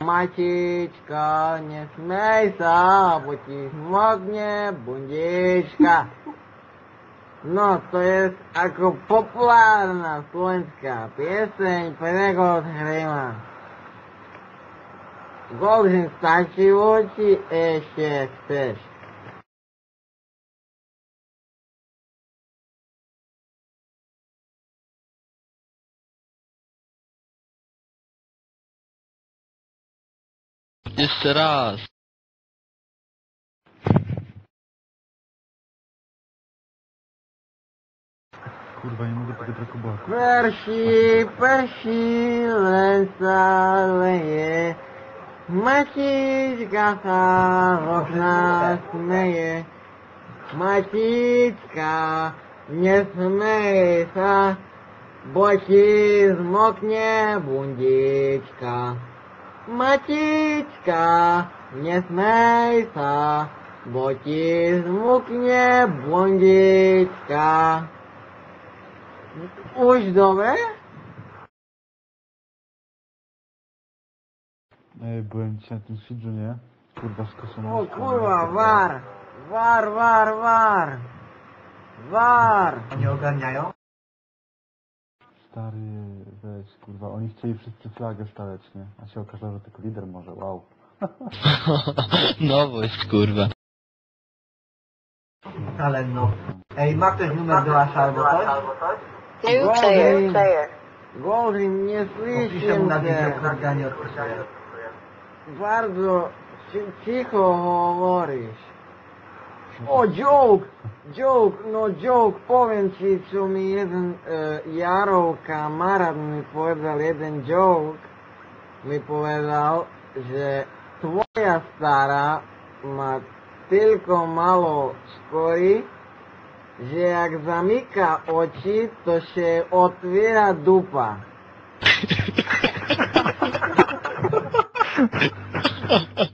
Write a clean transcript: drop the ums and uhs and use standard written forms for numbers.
Macička, nesmej sa, bo ti zmokne bundička. No, to je ako populárna slovenská pieseň pre Goldheima. Goldheim, stačí či ešte chceš? Jeszcze raz. Kurwa, nie mogę tego traku baku. Persi, len sa leje, Macička sa z okna smeje. Macička, nesmej sa, bo ti zmokne bundička. Macička, nesmej sa, bo ti zmokne bundička. Už dobre? Ej, byłem dzisiaj na tym Fidżu, nie? Kurwa, skoszony. O kurwa, war! War! Oni ogarniają? Stary, weź, kurwa, oni chcieli wszyscy flagę stawiać, nie? A się okazało, że tylko lider może, wow. Nowość, kurwa. Ale no. Ej, ma ktoś numer do Asha albo coś? New player. Goldrim, nie Piszę mu słyszę na cię. wideoklatkę, nie odpisuje. Bardzo cicho mówisz. O, joke, powiem ci, co mi jeden Jarov kamarad mi povedal, jeden joke mi povedal, že tvoja stara má tylko malo skory, že jak zamyka oči, to się otwiera dupa. Ha ha ha.